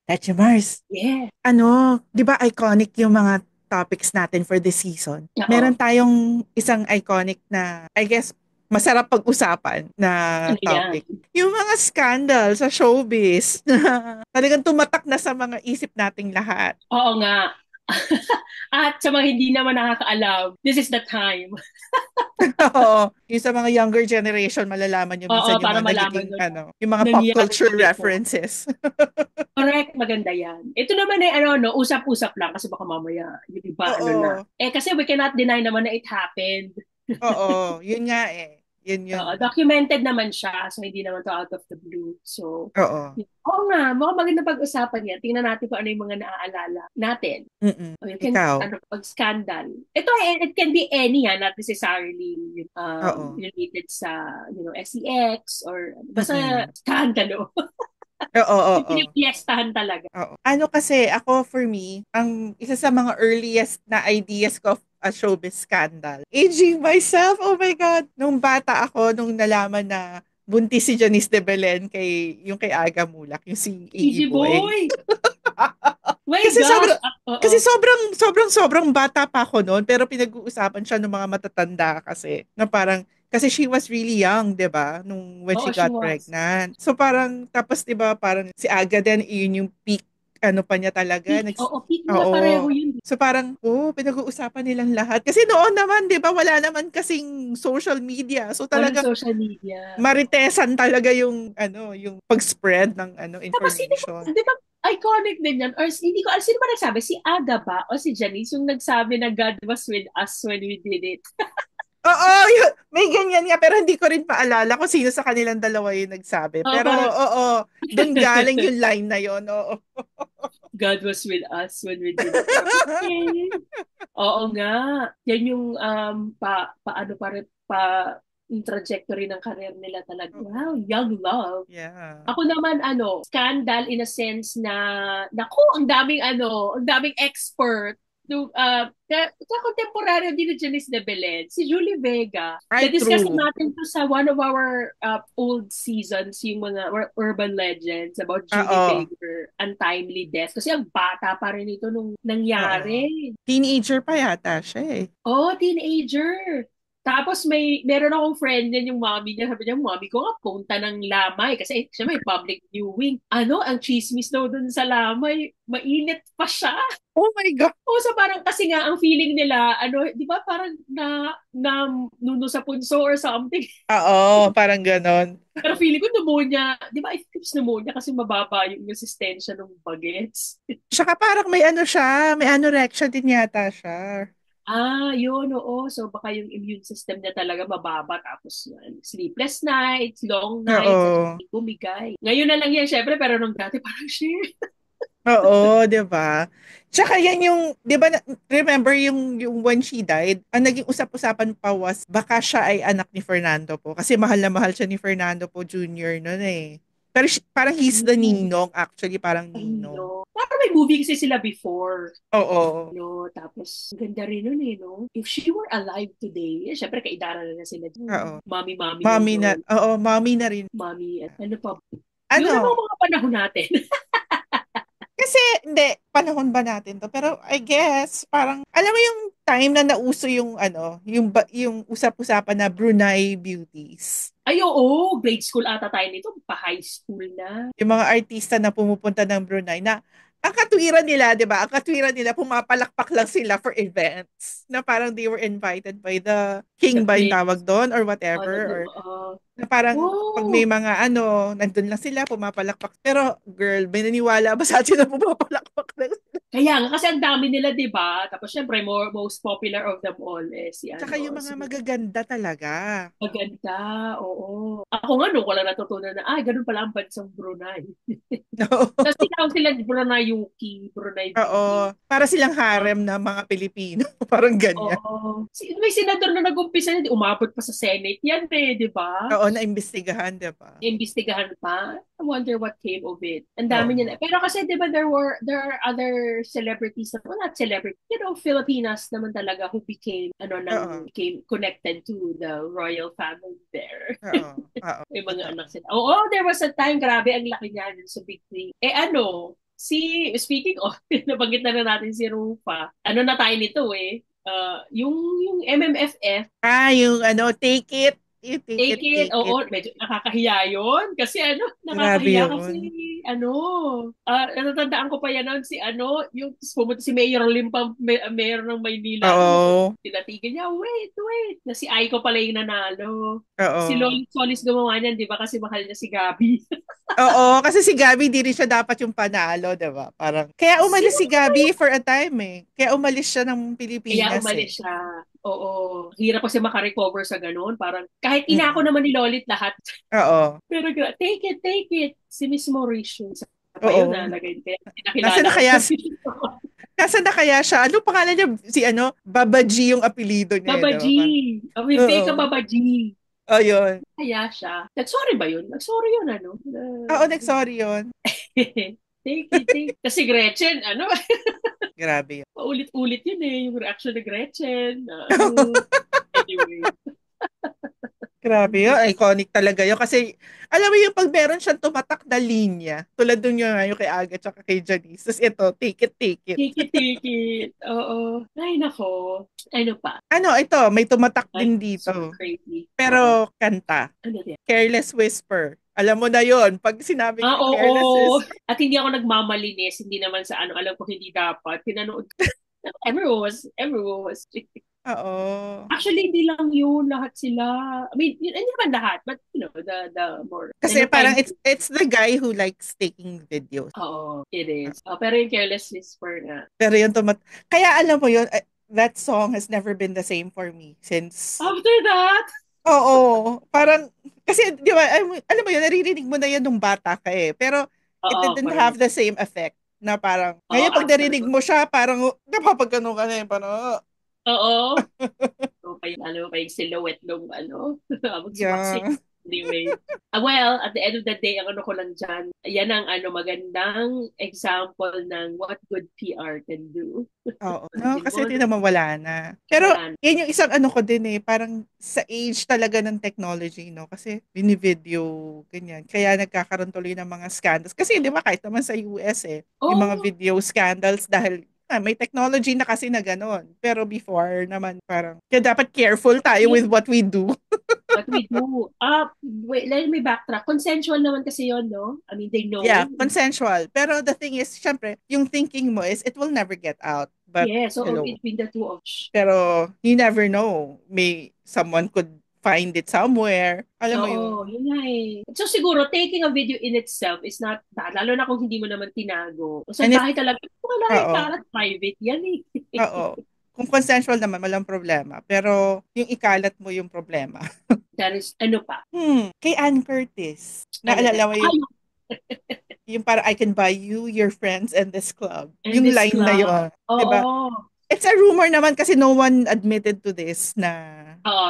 Leche Mars, Yeah. ano, di ba iconic yung mga topics natin for this season? Meron Oo. tayong isang iconic na, I guess, masarap pag-usapan na Ano yan? topic. Yung mga scandal sa showbiz na talagang tumatak na sa mga isip nating lahat. Oo nga. At sa mga hindi naman nakakaalam, this is the time. Oo, yung sa mga younger generation, malalaman nyo Oo, minsan yung para mga malaman nagiging, mo na ano, yung mga pop nangyari culture to before. references. Correct, maganda yan. Ito naman ay ano, no, usap-usap lang kasi baka mamaya yung iba ano na. Oo, Kasi we cannot deny naman na it happened. oo, yun nga eh. Yun eh. Documented naman siya, so hindi naman to out of the blue. So, Oo. oo nga, mukhang maganda pag-usapan yan. Tingnan natin kung ano yung mga naaalala natin. Mm-mm. You can, Ikaw. ano, pag-scandal. Ito, it can be any, not necessarily Oo. related sa, SEX or basta Mm-mm. skandalo. Oo, Yung oo. pinipiestahan talaga. Oo. Ano kasi, ako for me, ang isa sa mga earliest na ideas ko of a showbiz scandal. Aging myself, oh my God. Nung bata ako, nung nalaman na buntis si Janice de Belen yung kay Aga Mulak, yung si Iggy Easy Boy. boy! My Kasi gosh! sobrang kasi Oo. sobrang bata pa ako noon pero pinag-uusapan siya ng mga matatanda kasi na parang kasi she was really young, 'di ba? Nung when Oo, she she got was. pregnant. So parang tapos 'di ba parang si Aga din yun yung peak ano pa niya talaga. Peak, oo, peak nila pareho Oo. yun. So parang pinag-uusapan nilang lahat. Kasi noon naman, 'di ba, wala naman kasing social media. So Walang talagang social media. maritesan talaga yung ano, yung pag-spread ng ano Tapos hindi ko, information. di ba, iconic din yan. Or hindi ko, sino ba nagsabi? Si Aga ba? O si Janice yung nagsabi na God was with us when we did it? Oo, may ganyan nga pero hindi ko rin paalala kung sino sa kanilang dalawa yung nagsabi. Oo, Pero parang, oo, doon galing yung line na yon. Oo. God was with us when we did it. Parang, okay. Oo nga. Yan yung paano pa rin yung trajectory ng career nila talaga. Wow, Oo. young love. Yeah. Ako naman scandal in a sense na naku, ang daming expert sa contemporary din ni Janice de Belen, si Julie Vega. Ay, Na-discuss true. natin to sa one of our old seasons, yung mga urban legends about Julie Oo. Vega, untimely death. Kasi ang bata pa rin ito nung Oo. nangyari. Teenager pa yata siya eh. Oh, teenager. Tapos meron akong friend din yung mommy niya. Sabi niya, mommy ko nga, punta ng Lamay. Kasi siya may public viewing. Ang chismis daw dun sa Lamay, mainit pa siya. Oh my God. O so parang kasi nga, ang feeling nila, di ba parang nuno sa punso or something. Oo, parang ganon. Pero feeling ko pneumonia, di ba, I think it's pneumonia kasi mababa yung resistensya ng bagets. Tsaka parang may ano siya, may anorexia din yata siya. Yun, oo. So baka yung immune system niya talaga mababa tapos sleepless nights, long nights, at Oo. hindi bumigay. Ngayon na lang yan, syempre, pero nung dati parang shit. Oo, 'di ba? Tsaka yan yung, 'di ba, remember yung when she died, ang naging usap-usapan pa was baka siya ay anak ni Fernando po kasi mahal na mahal siya ni Fernando po Jr. noon eh. Pero parang he's the Mm, ninong, actually parang ay, ninong. no. Parang may movie kasi sila before. Oo. No, tapos ang ganda rin nun no? If she were alive today, syempre kaidaran na sila. Oo. Mami-mami na yung Mommy na, role. oo, mommy na rin. Mami, at ano pa. Yung namang Ano, mga panahon natin. kasi, hindi, panahon ba natin to? Pero I guess, parang, alam mo yung time na nauso yung, ano, yung usap-usapan na Brunei beauties. Ay, oo, grade school ata tayo nito, pa high school na. Yung mga artista na pumupunta ng Brunei na ang katwiran nila, 'di ba? Ang katwiran nila pumapalakpak lang sila for events na parang they were invited by the The king ba yung tawag prince. doon or Oh, whatever or uh, na parang pag may oh, mga ano, nandun lang sila pumapalakpak. Pero girl, may naniwala ba sa atin na pumapalakpak lang sila? kaya nga, kasi ang dami nila, di ba? Tapos, syempre, most popular of them all is Tsaka yung si mga magaganda talaga. maganda, oo. Ako nga, nung ko lang natutunan na, ganun pala ang bansang Brunei. No. Tapos, tinawag sila Brunei Yuki, Brunei Beauty. Oo. Para silang Uh, harem na mga Pilipino. Parang ganyan. Oo. May senador na nag-umpisa na, umabot pa sa Senate yan di ba? Oo, naimbestigahan, 'di ba? Imbestigahan pa. I wonder what came of it. Ang dami Oo. niya. Pero kasi 'di ba there are other celebrities na well, not celebrity, Filipinas naman talaga who Oo. became connected to the royal family there. Oo. Oo. May mga Totoo. anak sila. Oo, there was a time, grabe, ang laki niya dun sa Big Three. Speaking of, nabanggit na natin si Rufa. Ano na tayo nito eh? Yung MMFF, Yung take it. You take take it, it, take it. oo, medyo nakakahiya yun. Kasi Grabe nakakahiya kasi, yun. ano, natatandaan ko pa yan noon si, yung pumunta si Mayor Limpa, Mayor ng Maynila, Oo. tinatigil niya, wait, na si Aiko pala yung nanalo. Si Oo. Lolit Solis gumawa niyan, di ba? Kasi mahal niya si Gabi. Oo, kasi si Gabby di rin siya dapat yung panalo, 'di ba? Parang kaya umalis Sino si Gabby for a time eh. Kaya umalis siya ng kaya Pilipinas eh. umalis siya? Oo, hirap kasi makarecover sa ganun. Parang, kahit inako Mm. naman ni Lolit lahat. Oo. Pero take it. Si Miss Mauricio. Isa pa yun, Oo. nalagay. Kaya Nasaan pinakilala na ko kaya siya. nasaan na kaya siya? Ano pangalan niya? Si Baba G yung apelyido niya, eh, Baba 'di G. ba? May fake ka Oo. Baba G. Ayun. Kaya siya. Nag-sorry ba yun? Nag-sorry yun, Oo, next sorry yun. take. Kasi Gretchen, Grabe yun. paulit-ulit yun eh. Yung reaction ni Gretchen. Anyway. Grabe yun. Iconic talaga yun. Kasi, alam mo yung pag meron siyang tumatak na linya, tulad dun yung kay Aga tsaka kay Janice. Tapos ito, take it, take it. Tiki-tiki. Oo. Ay, nako. Ano pa? Ito, may tumatak Ay, din super dito. crazy. Oo. Pero, kanta. Ano din? Careless Whisper. Alam mo na yon pag sinabing Careless Oo. Whisper. At hindi ako nagmamalinis. Hindi naman sa alam ko hindi dapat. Pinanood ko. Everyone was. Oo. Actually, hindi lang yun. Lahat sila. I mean, hindi naman lahat. But, the more. Kasi Yung parang time. it's the guy who likes taking videos. Oo, it is. Pero yung Careless Whisper nga. Pero yung kaya alam mo yun, that song has never been the same for me since. After that, Oo, parang kasi 'di ba, alam mo yun, naririnig mo na yan nung bata ka eh. Pero it oo, didn't have correct. the same effect na parang Oo, ngayon pag after. narinig mo siya, parang napapagano ka na eh, parang Oo. Ano pa yung silhouette nung magsumaksik. yeah. Anyway. Well, at the end of the day, ang ano ko lang dyan, yan ang magandang example ng what good PR can do. Oo. No, Imagine kasi mo, di naman wala na. Pero wala na. yan yung isang ano ko din eh, parang sa age talaga ng technology, no? Kasi binivideo, ganyan. Kaya nagkakaroon tuloy ng mga scandals. Kasi di ba kahit naman sa US eh, yung mga Oh, video scandals dahil may technology na kasi na gano'n. Pero before naman parang, kaya dapat careful tayo with what we do. what we do. Wait, let me backtrack. Consensual naman kasi yon, no? I mean, they Yeah, know. consensual. Pero the thing is, syempre, yung thinking mo is it will never get out. But, Yeah, so hello. between the two of Pero you never know. May someone could find it somewhere. Alam mo Oo, yun. yun nga eh. So siguro, taking a video in itself is not bad, lalo na kung hindi mo naman tinago. Sa And if, bahay talaga, kailangan oo, ikalat private yan eh. oo. Kung consensual naman, walang problema. Pero yung ikalat mo yung problema. That is, ano pa? Kay Ann Curtis. Ano din? Naalala mo yung para I can buy you, your friends, and this club. And Yung this line na club. yun. Diba? Oo. It's a rumor naman kasi no one admitted to this Oo.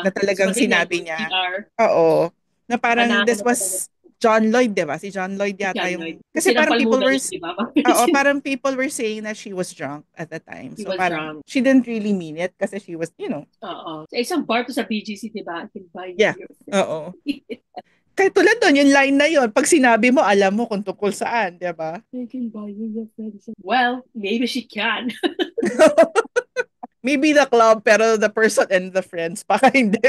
na So, talagang yun nga, sinabi good niya. PR. Oo. Na parang Panalo this na talaga was John Lloyd, 'di ba? Si John Lloyd si yata John Lloyd. yung Kasi kasi parang sinampal people muna were niya, di ba? oo, parang people were saying that she was drunk at the time. He So was parang drunk. she didn't really mean it kasi she was, Oo. Sa isang bar to sa BGC, di ba? I can buy you yeah. your Oo. Kaya tulad doon, yung line na yun, pag sinabi mo, alam mo kung tungkol saan, 'di ba? I can buy you your friends. Well, maybe she can. Maybe the club, pero the person and the friends, baka hindi.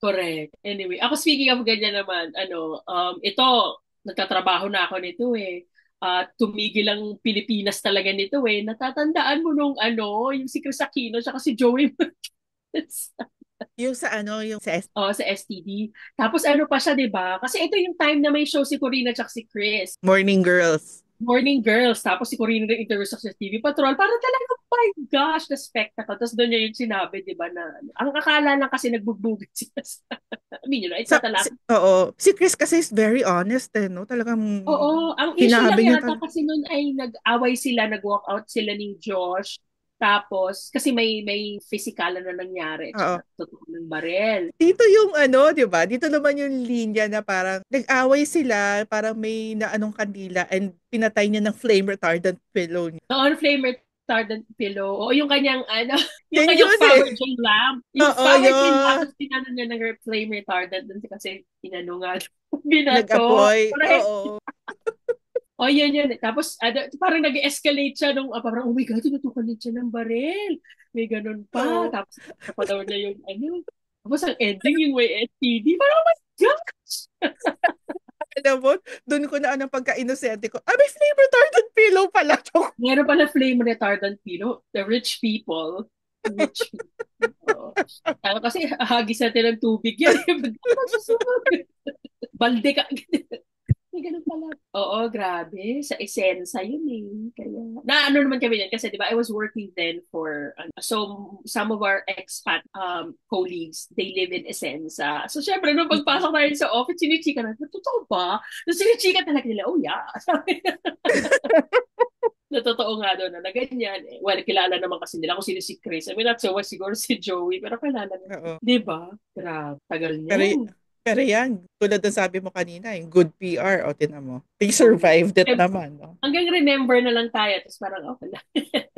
Correct. Anyway, ako speaking of ganyan naman, ito, nagtatrabaho na ako nito eh. Tumigil ang Pilipinas talaga nito eh. Natatandaan mo nung yung si Chris Aquino at si Joey Marquez Yung sa yung sa sa STD. Tapos ano pa siya, di ba? Kasi ito yung time na may show si Corina at si Chris. Morning Girls. Morning Girls. Tapos si Corina rin interview sa TV Patrol. Parang talaga, oh my gosh, the spectacle. Tapos doon niya yung sinabi, di ba, na ang akala lang kasi nagbugbugit sila sa I mean, it's not a lot. Oo. Si Chris kasi is very honest eh, no? Talagang Oo, ang issue lang sinabi niya yata talaga. kasi noon ay nag-away sila, nag-walk out sila ni Josh. Tapos, kasi may physical na nangyari, Oo. tsaka totoo ng barel. Dito yung 'di ba? Dito naman yung linya na parang nag-away sila, parang may naanong kandila and pinatay niya ng flame retardant pillow niya. Noon, flame retardant pillow. O yung kanyang, yung Yan kanyang yun eh. power chain lamp. Yung Oo, power chain lamp, yun. tapos tinano niya ng flame retardant dun kasi inano nga, binato. Nag-apoy. Correct. Oo. Oh, yun. Tapos, parang nag-escalate siya nung, parang, oh my God, tinutukan niya siya ng baril. May ganun pa. Oo. Tapos, napadaw na yung ano. Tapos, ang ending yung may STD. Parang, oh my gosh! Alam mo, doon ko na anong pagka-inosente ko. May flame retardant pillow pala to. Meron pala flame retardant pillow. The rich people. Rich people. Kasi, hagis natin ng tubig yan. Ba't susunog? Balde ka. May ganun pala. Oo, grabe. Sa Esensa yun eh. Kaya, na ano naman kami yan. Kasi di ba, I was working then for, so some of our expat colleagues, they live in Esensa. So syempre, nung pagpasok tayo sa office, sinichika na, totoo ba? So sinichika talaga nila, oh yeah. Na totoo nga doon na ganyan. Well, kilala naman kasi nila kung sino si Chris. I mean, not so much siguro si Joey, pero kilala nila. Oo. Di ba? Grabe, tagal Pero, niyan. pero yan, tulad ng sabi mo kanina, yung good PR, o tinan mo. They Oh. survived it naman, no? Hanggang remember na lang tayo, tapos parang okay lang.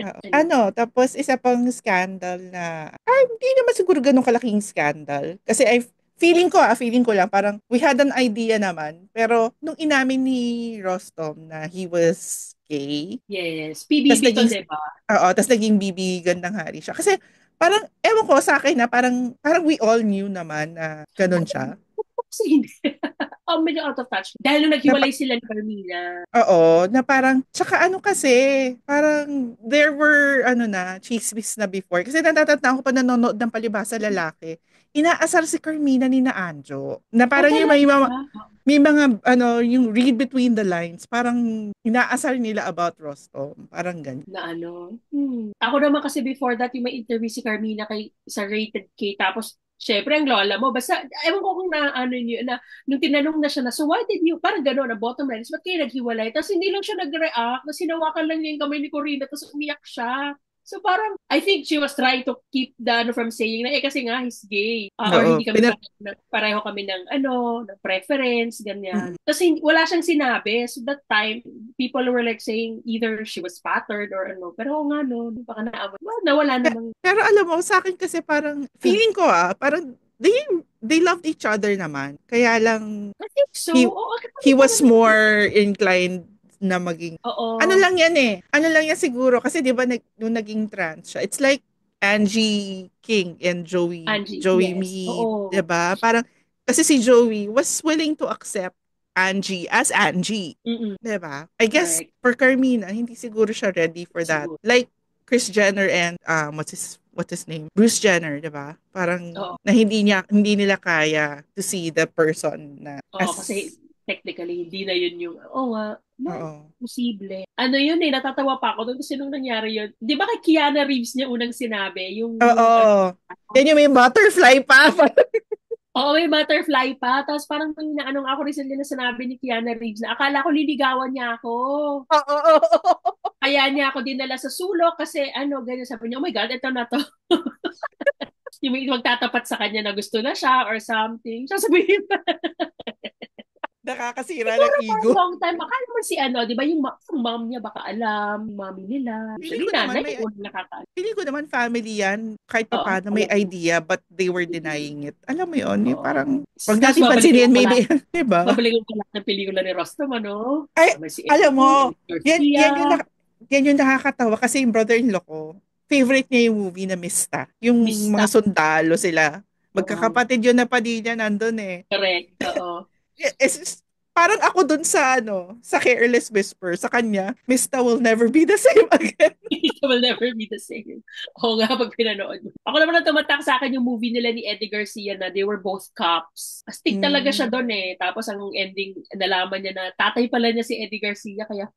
Oo. Anyway. Tapos isa pang scandal na, hindi naman siguro ganun kalaking scandal. Kasi feeling ko lang, parang we had an idea naman, pero nung inamin ni Rostom na he was gay, Yes. tas PBB to, naging, di ba? oo, tas naging bibigan ng hari siya. Kasi parang, ewan ko sa akin na parang we all knew naman na ganun siya. Kasi hindi. Medyo out of touch. Dahil nung naghiwalay sila ni Carmina. Oo, na parang, tsaka ano kasi, parang there were, chismis na before. Kasi natatandaan ko pa nanonood ng Palibhasa Lalaki, inaasar si Carmina ni na Anjo. Na Ay, parang yung talaga? may mga, yung read between the lines, parang inaasar nila about Rostom. Parang ganyan. Na ano? Ako naman kasi before that, yung may interview si Carmina sa Rated K. Tapos, syempre, ang lola mo. Basta, ewan ko kung na, ano niyo, na, nung tinanong na siya na, so why did you, parang gano'n, na bottom line, ba't kayo naghiwalay? Tapos hindi lang siya nag-react, na sinawakan lang niya yung kamay ni Corina, tapos umiyak siya. So parang, I think she was trying to keep the, from saying na, kasi nga, he's gay. Or Oo, hindi kami pareho kami ng preference, ganyan. Mm. Tapos wala siyang sinabi. So that time, people were like saying either she was pattered or ano. Pero oo nga, no, baka naabot. Well, nawala namang. Pero alam mo, sa akin kasi parang, feeling ko parang, they loved each other naman. Kaya lang, I think so. he, Oo, he kasi was parang, more inclined na maging ano oo, lang yan ano lang yan siguro kasi 'di ba nung naging trans siya, it's like Angie King and Angie, Joey yes. Mead, 'di Oo. ba? Parang kasi si Joey was willing to accept Angie as Angie, Mm-mm. 'di ba? I guess Correct. for Carmina hindi siguro siya ready for that, Siguro. like Kris Jenner and what's his name, Bruce Jenner, 'di ba? Parang Oo. na hindi nila kaya to see the person na Oo, kasi as technically, hindi na yun yung, oo nga, oo. posible. Ano yun eh, natatawa pa ako doon kasi nung nangyari yun. Di ba kay Keanu Reeves niya unang sinabi, Oo. ano, Yan yung may butterfly pa. oo, may butterfly pa. Tapos parang nung naanong ako recently na sinabi ni Keanu Reeves na akala ko liligawan niya ako. Oo. Kaya niya ako dinala sa sulok kasi ano, ganyan sabi niya, oh my God, ito na to. Yung may magtatapat sa kanya na gusto na siya or something. Sasabihin pa. Nakakasira ng Siguro for a ego. long time, baka naman si ano, di ba yung mom niya baka alam, yung mommy nila. Feeling Usually ko naman nanay, may yung nakakaalam. feeling ko naman family yan. Kahit pa Oo, paano may alam mo. idea but they were denying it. Alam mo yun, yung Oo. parang wag Tapos natin pansinin maybe, 'di ba? babalikan ko lahat ng pelikula ni Rostam, ano? Ay, Kasama si alam mo, Eddie, Eric Garcia. yan yung nakakatawa kasi yung brother-in-law ko, favorite niya yung movie na Mista. Yung Mista. mga sundalo sila. Oo. Magkakapatid yun na Padilla nandun eh. Correct. Oo. Parang ako dun sa sa Careless Whisper, sa kanya, Mista will never be the same again. It will never be the same. Oo nga, pag pinanood mo. Ako naman ang tumatak sa akin yung movie nila ni Eddie Garcia na they were both cops. Astig talaga siya Mm. doon eh. Tapos ang ending, nalaman niya na tatay pala niya si Eddie Garcia. Kaya,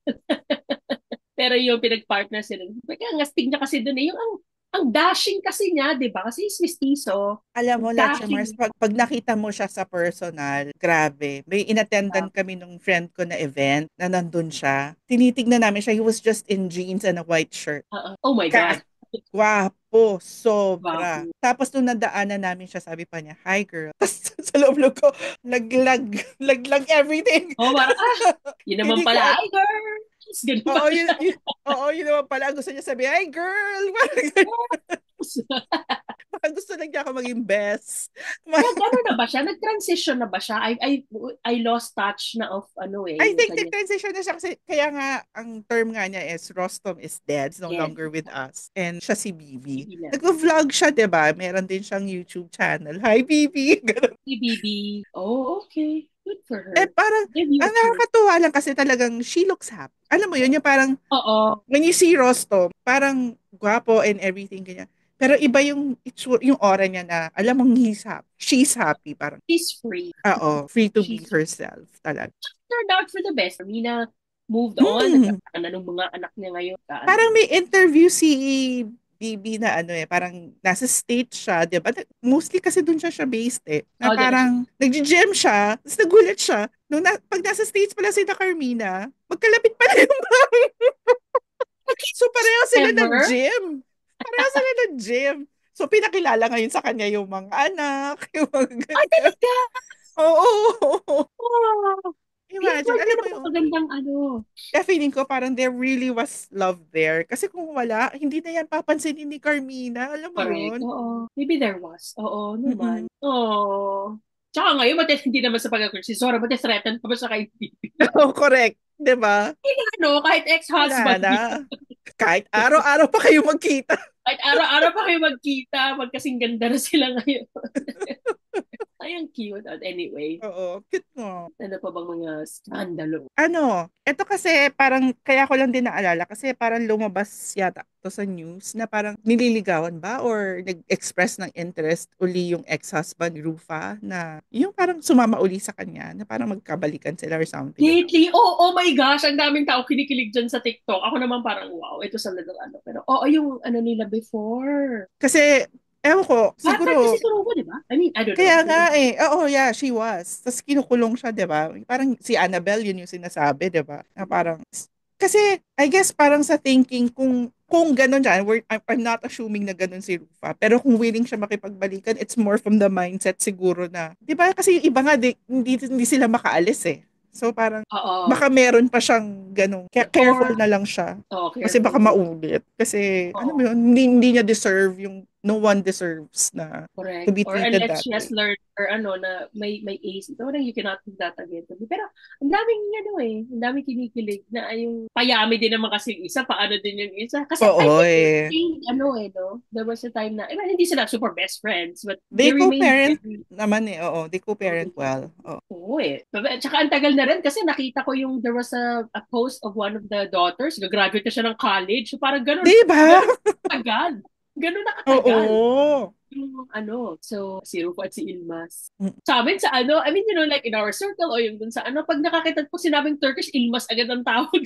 pero yung pinag-partner sila. Kaya ang astig niya kasi doon eh. Yung ang dashing kasi niya, di ba? Kasi is mestizo. Alam mo, Leche Mars, Dashing. pag nakita mo siya sa personal, grabe. May inattendan kami nung friend ko na event na nandun siya. Tinitignan namin siya. He was just in jeans and a white shirt. Oh my God. Gwapo, sobra. Wow. Tapos nung nadaanan namin siya, sabi pa niya, "Hi girl." Tapos sa loob-loob ko, laglag everything. Oh, parang, yun naman Hindi ko pala, ay girl. Ganun pa Oo, siya. oo, yun naman pala. Ang gusto niya sabi, "Hi girl." Parang, parang gusto lang niya ako maging best. Nag-ano na ba siya? Nag-transition na ba siya? I lost touch na of ano I yung think kanya nag-transition na siya kasi kaya nga ang term nga niya is Rostom is dead, is no dead. longer with us. And siya si Bibi. Bibi na. Nag-vlog siya, 'di ba? Meron din siyang YouTube channel. Hi Bibi. Ganun. Si Bibi. Oh, okay. Good for Eh her. parang ang Debut. nakakatuwa lang kasi talagang she looks happy. Alam mo yun, yung parang Oo. when you see Rostom, parang gwapo and everything ganyan. Pero iba yung aura niya na alam mong he's happy. She's happy parang. She's free. Free to be She's herself talaga. turned out for the best. Mina moved on. Hmm. Nagkakaroon na ng mga anak niya ngayon. Parang may interview si Bibi na ano parang nasa state siya, 'di ba? Mostly kasi doon siya based na Oh, doon na siya. parang nagji-gym siya, tapos nagulat siya pag nasa States pala si Carmina, magkalapit pala yung bahay. So pareho sila Ever? nag-gym. Pareho sila nag-gym. So pinakilala ngayon sa kanya yung mga anak, yung mga Ay, ganyan. talaga? Oo. Wow. Imagine, Inward alam yun mo ang yung magandang ano. feeling ko parang there really was love there. Kasi kung wala, hindi na yan papansinin ni Carmina. Alam mo Correct. yun? Oo. Maybe there was. Oo Mm-mm. naman. Oo. Tsaka ngayon, hindi naman sa pagkakul. Si Zora, threaten pa ba siya kay Bibi? Oo, correct. 'Di ba? Ano, kahit Wala ex-husband na. niya. Kahit araw-araw pa kayo magkita. Kahit araw-araw pa kayo magkita, magkasing ganda na sila ngayon. Ay, ang cute. At anyway, Oo, cute mo. ano pa bang mga skandalo? Ito kasi parang kaya ko lang din naalala kasi parang lumabas yata to sa news na parang nililigawan ba or nag-express ng interest uli yung ex-husband Rufa na yung parang sumama uli sa kanya na parang magkabalikan sila or something. Lately, oh my gosh, ang daming tao kinikilig dyan sa TikTok. Ako naman parang, wow, ito sa little ano. Pero, yung ano nila before. Kasi, ewan ko, Bata kasi siguro, si Rubo, di ba? I mean, I don't know. kaya nga Oo, yeah, she was. Tapos kinukulong siya, di ba? Parang si Annabelle, yun yung sinasabi, di ba? Na parang, kasi, I guess parang sa thinking, kung ganun dyan, I'm not assuming na ganun si Rufa, pero kung willing siya makipagbalikan, it's more from the mindset siguro na, di ba? Kasi yung iba nga, hindi sila makaalis eh. So parang, Oo. baka meron pa siyang ganun. Kaya careful Or, na lang siya. Kasi careful baka din. maulit. Kasi, ano mo Oo. yun, hindi niya deserve no one deserves na to Correct. be Or treated unless that she has way. learned or ano na may ace. Ito na you cannot do that again to me. Pero ang daming ano ang daming kinikilig na yung payami din naman kasi yung isa, paano din yung isa. Kasi I Oo think eh. no? There was a time na, hindi sila super best friends, but they They remained co-parent very naman eh. Oo, they co-parent well. Oo. Oo Tsaka ang tagal na rin kasi nakita ko yung there was a post of one of the daughters, graduate na siya ng college. So parang Di ba? ganun katagal. Ganun na katagal. Oo. Yung so si Rufo at si Ilmas. Mm. Sa amin sa ano, I mean, like in our circle o yung dun sa ano, pag nakakita po sinabing Turkish, Ilmas agad ang tawag.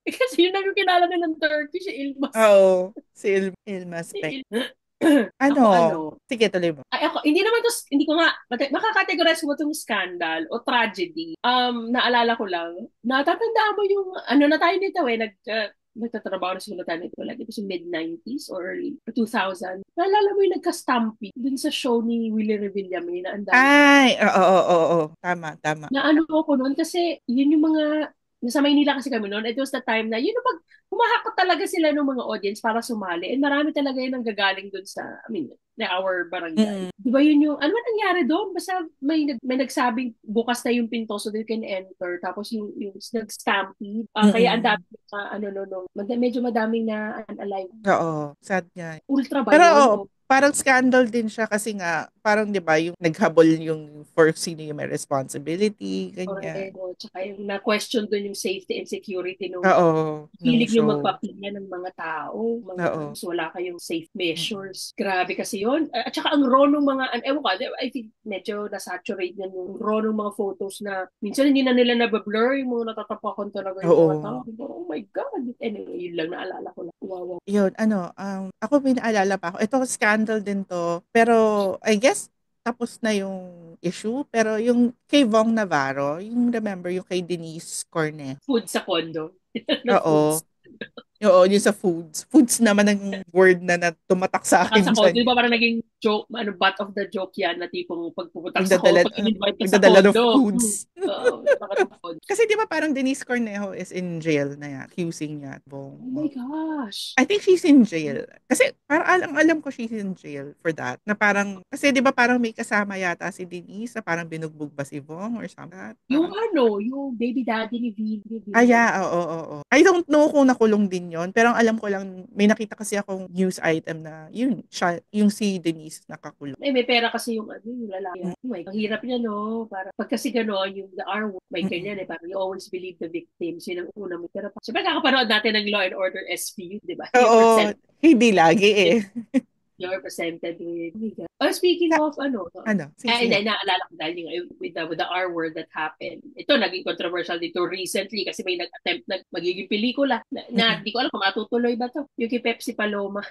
Kasi yun ang yung kilala nilang Turkish, Ilmas. Oo. Si Ilma Si Spec. Ako Ano? Sige, tuloy mo. ako, hindi ko nga, makakategorize mo itong scandal o tragedy. Naalala ko lang, natatandaan mo yung, ano na tayo nito nagtatrabaho na siguro tayo nito, like ito sa mid-90s or early 2000. Naalala mo yung nagka-stampede dun sa show ni Willie Revillame na ang dami Ay, oo. Tama, tama. na ano ko noon kasi yun yung mga nasa Maynila kasi kami noon. It was the time na yun yung humahakot talaga sila ng mga audience para sumali. And marami talaga yun ang gagaling doon sa, I mean, our barangay. Mm. Di ba yun yung, ano man nangyari doon? Basta may nagsabing bukas na yung pinto so they can enter. Tapos yung nag-stampede. Kaya ang Mm-mm. dami medyo madaming na unalive. Oo, sad nga. Ultra ba Pero yun? parang scandal din siya kasi nga, parang 'di ba, yung naghabol yung for sino yung may responsibility, ganyan. Correct. Tsaka yung na-question doon yung safety and security nung Oo, nung hilig nyo show. magpapilya ng mga tao, Oo. so wala kayong safe Mm-mm. measures. Grabe kasi yun. At saka ang raw ng mga, ewan ko, I think medyo nasaturate na yung raw ng mga photos na minsan hindi na nila nabablur yung mga natatapakan talaga yung mga Oo. tao. Oh my God. Anyway, yun lang naalala ko lang. Wow. Yun, ako may naalala pa ako. Ito, scandal din to. Pero, I guess, tapos na yung issue. Pero yung kay Vong Navarro, yung remember yung kay Denise Corne. Food sa condo. Na Oo. foods. Oo, yung sa food. foods. Foods naman ang word na tumatak sa Saka sa akin condo, dyan. di ba parang naging joke, butt of the joke yan na tipong pag pupunta ka sa condo, Pagdadala, pag in-invite ka sa pagdadala ng condo. foods. Bakit sa condo? Kasi di ba parang Denise Cornejo is in jail na yan, accusing niya. Oh my gosh. I think she's in jail. Kasi parang alam ko she's in jail for that. Na parang, kasi di ba parang may kasama yata si Denise na parang binugbog ba si Vong or something. Yung Parang, ano, yung baby daddy ni yeah, Vilma. oo. I don't know kung nakulong din yon, pero ang alam ko lang, may nakita kasi akong news item na yun, siya, yung si Denise nakakulong. Eh, may pera kasi yung ano, yung lalaki. Mm, Oh my, ang hirap niya, no? Para, pag kasi gano'n, yung the R word, may mm, ganyan eh, parang you always believe the victims. Yun ang una mo. Pero, siyempre, kakapanood natin ng Law and Order SVU, di ba? You're Oo, hindi lagi eh. you're presented with, oh my God. Oh, speaking Sa, of, ano, ano, sige. hindi, naalala ko dahil yung, with the R word that happened. Ito, naging controversial dito recently kasi may nag-attempt na magiging pelikula na Mm. di ko alam kung matutuloy ba to. Yung kay Pepsi Paloma.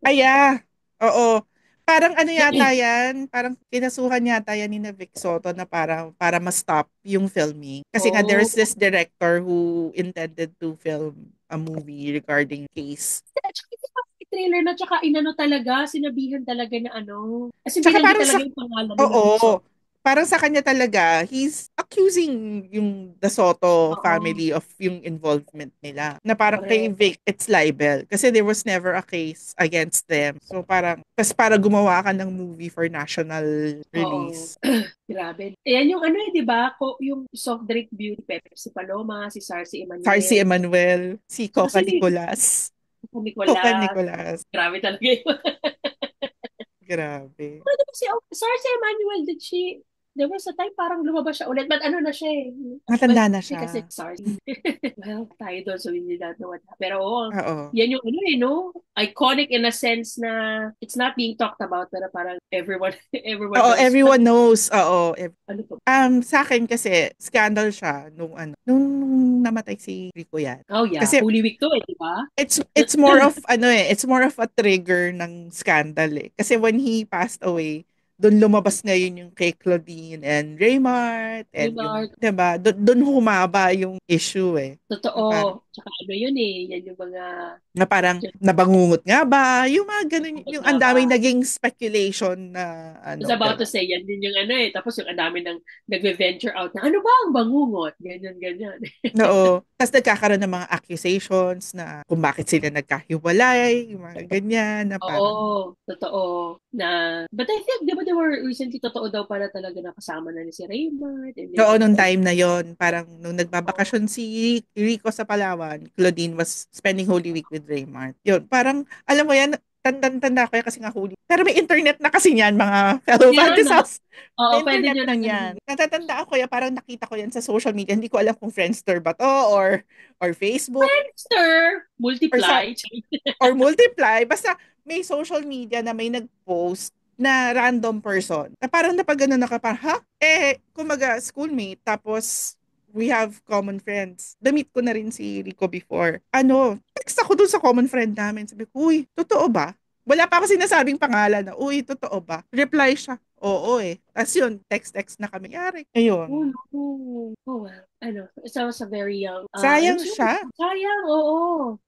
Aya, oo. Parang ano yata yan, parang kinasuhan yata yan ni na Vic Soto na para ma-stop yung filming. Kasi nga Oh, there's this director who intended to film a movie regarding case. trailer na tsaka inano talaga, sinabihan talaga na ano. Kasi Tsaka binanggit parang sa talaga yung pangalan nila Oo. Victor. Parang sa kanya talaga, he's accusing yung the Soto Oo, family of yung involvement nila. Na parang kay correct. Vic, it's libel. Kasi there was never a case against them. So parang, tas para gumawa ka ng movie for national Oo. release. Grabe. Ayan yung ano eh, di ba? Yung soft drink beauty Pepsi Paloma, si Sarcy Sarcy Emanuel, Emanuel, si tsaka Coca si Nicolas. Coca Nicolas. Nicolas. Grabe talaga yun. Grabe. Ano ba si Sarcy Emanuel, there was a time parang lumabas siya ulit. But ano na siya eh. Matanda na Hindi siya. kasi Sarcy. Well, tayo doon, so hindi natin what. Pero oo, Oo. yan yung ano eh, no? Iconic in a sense na it's not being talked about, pero parang everyone, everyone Oo, knows. everyone knows. Oo. Ano to? Sa akin kasi, scandal siya nung namatay si Rico yan. Oh yeah, Kasi Holy Week to eh, di ba? it's more of it's more of a trigger ng scandal eh. Kasi when he passed away, doon lumabas ngayon yung kay Claudine and Raymart and yung, Diba? 'di ba? Doon humaba yung issue eh. Na parang Totoo. Tsaka ano yun eh, yan yung mga na parang nabangungot nga ba? Yung mga ganun, yung nga ang ba? daming naging speculation na I was ano, 'di about to ba? say, yan din yung ano eh. Tapos yung ang dami ng nagve-venture out na, ano ba ang bangungot? Ganyan, ganyan. Oo. Tapos nagkakaroon ng mga accusations na kung bakit sila nagkahiwalay, yung mga ganyan, na parang, Oo, totoo. But I think, di ba they were recently, totoo daw pala talaga na kasama na ni si Raymond and oo, everything. nung time na yon parang nung Oo. nagbabakasyon si Rico sa Palawan, Claudine was spending Holy Week with Raymart. Yun, parang, alam mo yan, tanda ko yan kasi nga Holy. Pero may internet na kasi yan, mga fellow Meron na. fantasas. Oo, May pwede internet nyo na nang ano. yan. Natatandaan ko yan, parang nakita ko yan sa social media. Hindi ko alam kung Friendster ba to or Facebook Sir, or sa multiply. or Multiply. Basta may social media na may nag-post na random person. Na parang napagano na ka parang, ha? Kumaga, schoolmate. Tapos, we have common friends. Damit ko na rin si Rico before. Text ako dun sa common friend namin. Sabi ko, uy, totoo ba? Wala pa ako sinasabing pangalan na, uy, totoo ba? Reply siya, oo eh. Tapos yun, text-text na kami. Yari. Oh, Ayun. no. Oh, well. Ano, so I was a very young, ano Sayang siguro, siya. sayang, oo.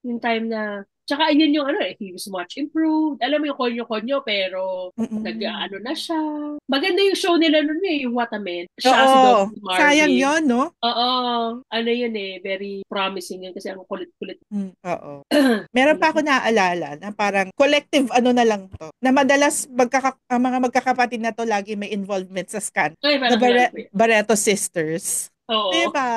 Yung time na, tsaka yun yung ano eh, he was much improved. Alam mo yung konyo-konyo, pero Mm-mm. nag-ano na siya. Maganda yung show nila nun eh, yung What a Man. Siya si Oo. Dr. Sayang Marvin. yon, no? Oo, ano yun eh, very promising yun kasi ang kulit-kulit. Oo. Meron pa ako naaalala na parang collective ano na lang to. Na madalas ang mga magkakapatid na to lagi may involvement sa scan. Ay, The parang kilala ko yan. Barreto sisters. Oo. Diba?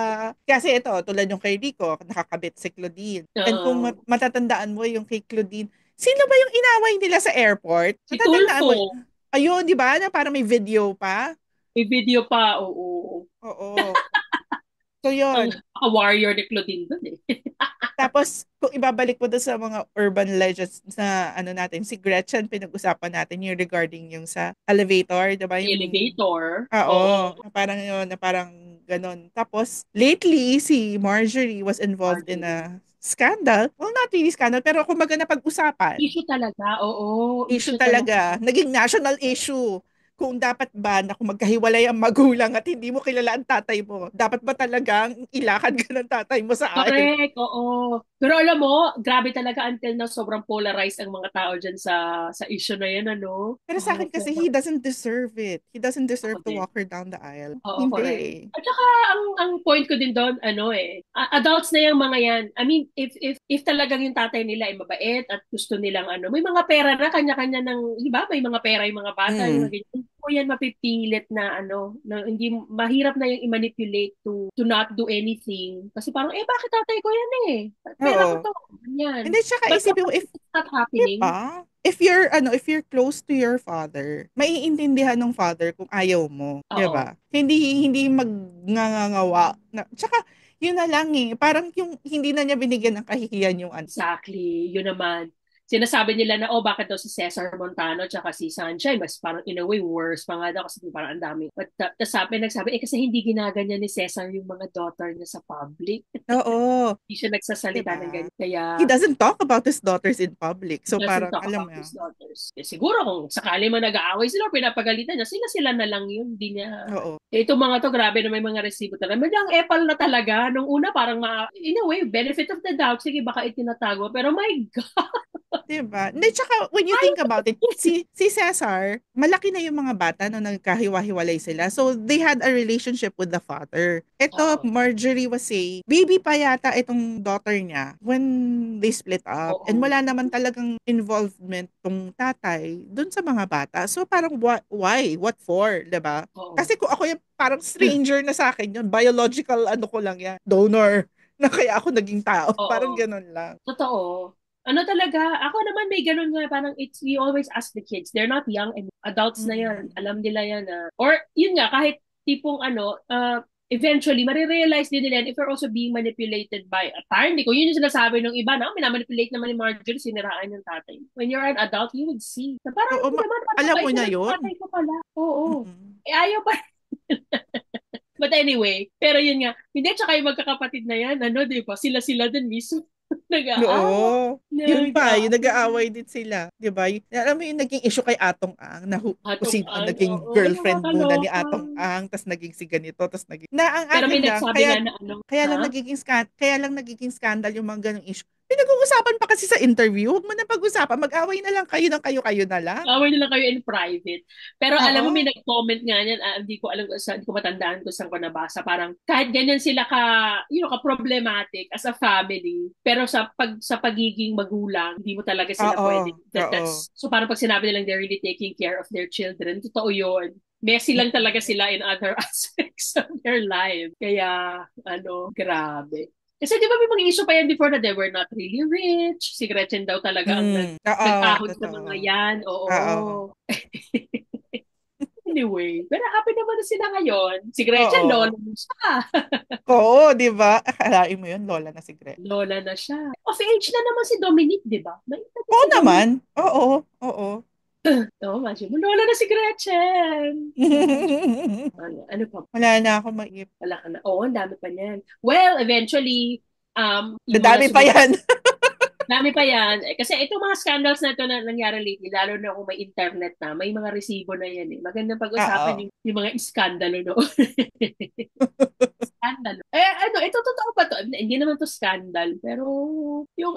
Kasi ito, tulad yung kay Rico, nakakabit si Claudine. And kung Oo. matatandaan mo yung kay Claudine, sino ba yung inaway nila sa airport? Si Matatandaan mo? Tulfo, Ayun, di ba? Na parang may video pa. may video pa, oo. Oo. So, Ang yun. warrior ni Claudine dun eh. Tapos, kung ibabalik mo doon sa mga urban legends na ano natin, si Gretchen, pinag-usapan natin yung regarding yung sa elevator, diba? Sa Yung, elevator, oo, oo. na parang yun, na parang ganon. Tapos, lately, si Marjorie was involved in Marjorie. a scandal. Well, not really scandal, pero kumbaga na pag-usapan. Issue talaga, oo. Issue Issue talaga. talaga. Naging national issue. Kung dapat ba na kung magkahiwalay ang magulang at hindi mo kilala ang tatay mo, dapat ba talagang ilakad ka ng tatay mo sa aisle? Correct, oo. Pero alam mo, grabe talaga until na sobrang polarized ang mga tao dyan sa issue na yan, ano? Pero sa Oh, akin kasi, pero he doesn't deserve it. He doesn't ako deserve to din. walk her down the aisle. Oo, correct. Hindi. At saka ang point ko din doon ano adults na yung mga yan. I mean, if talagang yung tatay nila ay mabait at gusto nilang ano, may mga pera na kanya-kanya ng, di ba? May mga pera yung mga bata, yung Mm. mga ganyan. Hindi mo yan mapipilit na ano, na hindi mahirap na yung i-manipulate to not do anything. Kasi parang bakit tatay ko yan eh? Pera ko Oo. to. Yan. Hindi, tsaka But isipin mo, kapag if, it's not di happening, ba? If you're close to your father, maiintindihan ng father kung ayaw mo, 'di oo. ba? Hindi magngangawa. Tsaka yun na lang eh, parang yung hindi na niya binigyan ng kahihiyan yung ano. Exactly. Yun naman. Sinasabi nila na, bakit daw si Cesar Montano tsaka si Sunshine, mas parang in a way worse pa nga daw kasi parang ang dami. But nagsabi, kasi hindi ginaganyan ni Cesar yung mga daughter niya sa public. Oo, Hindi siya 'di nagsasalita ng ba? ganyan. Kaya, He doesn't talk about his daughters in public. he So doesn't parang talk alam about mo his 'yun. daughters. Siguro kung sakali man nag-aaway sila o pinapagalitan niya, sila na lang yun. Hindi niya, Oo. itong mga to, grabe na may mga resibo talaga. Madyang epal na talaga. Nung una, parang in a way, benefit of the doubt. Sige, baka itinatago. Pero my God, 'Di ba? Hindi, tsaka when you ay, think about it, si Cesar, malaki na yung mga bata nung nagkahiwa-hiwalay sila. So they had a relationship with the father. Ito, oo, Marjorie was saying, baby pa yata itong daughter niya when they split up. And oo, wala naman talagang involvement tong tatay dun sa mga bata. So parang why? What for? 'Di ba? oo. Kasi kung ako yung parang stranger na sa akin yun, biological ano ko lang yan, donor na kaya ako naging tao. Parang Oo. ganun lang. Totoo. Ano talaga, ako naman may ganun nga, parang we always ask the kids, they're not young and adults na yan, Mm. alam nila yan na, or yun nga, kahit tipong ano, eventually, marirealize din nila if you're also being manipulated by a parent. Kung yun yung sinasabi ng iba, na, minamanipulate naman ni Marjorie, siniraan yung tatay. When you're an adult, you would see. Na parang Oo, hindi naman, parang alam mo mabait na naman yung yun. tatay ko pala. Oo. Mm. Ayaw pa. But anyway, pero yun nga, hindi, tsaka yung magkakapatid na yan, ano, di ba? Sila-sila din mismo. Nag-aawa. Oo. Yun pa, yung Nag-aaway. nag-aaway din sila. Di ba? Alam mo yung naging issue kay Atong Ang, na kung Atong sino ang ano, naging oo, girlfriend muna ni nakakaloka. Atong Ang, tas naging si ganito, tas naging... Na ang Pero akin may lang, nagsabi kaya nga na ano, kaya lang ha? nagiging scandal yung mga ganong issue. Pinag-uusapan pa kasi sa interview. Huwag mo na pag-usapan. Mag-away na lang kayo ng kayo-kayo na lang. Away nila kayo in private. Pero alam mo, may Oo. nag-comment nga yan, hindi ko alam, hindi ko matandaan kung saan ko nabasa. Parang kahit ganyan sila ka-problematic as a family, pero sa pagiging magulang, hindi mo talaga sila Oo. pwede. Oo. So parang pag sinabi nilang they're really taking care of their children, totoo yun. Messy lang talaga Mm-mm. sila in other aspects of their life. Kaya, grabe. Kasi di ba may mga issue pa yan before na they were not really rich. Si Gretchen daw talaga ang Oo. nag-ahon sa Totoo. mga yan. Oo. Oo. Anyway, pero happy naman na sila ngayon. Si Gretchen, lola Oo. na siya. Oo, di ba? Akalain mo yun, lola na si Gret. Lola na siya. Of age na naman si Dominic, di ba? May edad na Oo si naman. Dominic. Oo. Oo. Oo, imagine mo, lola na si Gretchen. Imagine. Ano pa? Wala na ako maip. Wala ka na. Oo, ang dami pa niyan. Well, eventually, yung mga Dadami pa sumunod. yan. Dami pa yan. Kasi itong mga scandals na ito na nangyari lately, lalo na kung may internet na, may mga resibo na yan eh. Magandang pag-usapan Oo. yung mga iskandalo noon. Skandalo. Ito totoo ba to? Hindi naman to scandal, pero yung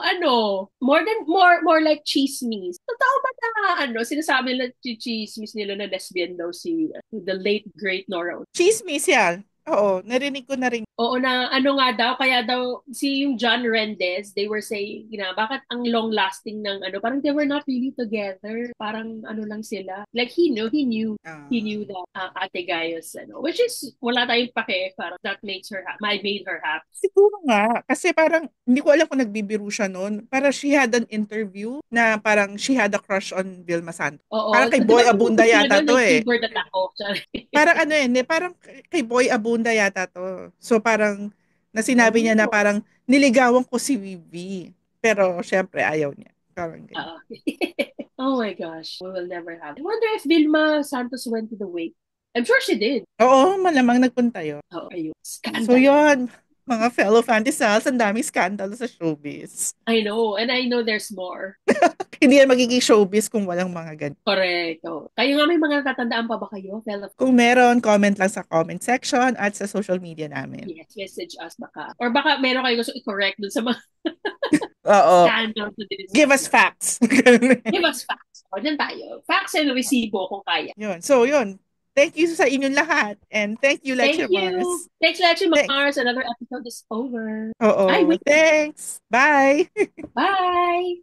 more like chismis. Totoo ba na sinasabi nila chismis nila na lesbian daw si the late great Nora. Chismis yan. Oo, narinig ko na rin. Oo na nga daw, kaya daw si yung John Rendez, they were saying, bakit ang long lasting ng parang they were not really together. Parang lang sila. Like he knew that Ate Gayos, which is wala tayong pake, parang that makes her happy, made her happy. Siguro nga. Kasi parang, hindi ko alam kung nagbibiro siya noon. Parang she had an interview na parang she had a crush on Vilma Santos. Parang Oo, kay di ba Boy Abunda tumutol sila yata doon, to may eh. fever that ako. Parang ano yun eh, parang kay Boy Abunda yata to. So parang, na sinabi niya na Oh. parang, niligawan ko si Vivi. Pero syempre ayaw niya. Parang ganyan. Ah. Oh my gosh, we will never have. I wonder if Vilma Santos went to the wake. I'm sure she did. Oo, malamang nagpunta yun. Oh, ayun. So Scandal. yun, Mga fellow fantisals, ang daming scandal sa showbiz. I know, and I know there's more. Hindi yan magiging showbiz kung walang mga ganito. Correct. Oh. Kayo nga may mga natatandaan pa ba kayo? Fellow, Kung meron, comment lang sa comment section at sa social media namin. yes, message us baka. Or baka meron kayo gusto i-correct dun sa mga Oo. scandals na Give us diniscuss. facts. Give us facts. O, dyan tayo. Facts and resibo kung kaya. Yun. So, yun. Thank you sa inyong lahat. And thank you, Thank Lecture you. Mars. Thanks, Lecture Thanks. Mars. Another episode is over. Ay, Oo. wait. Thanks. Bye. Bye!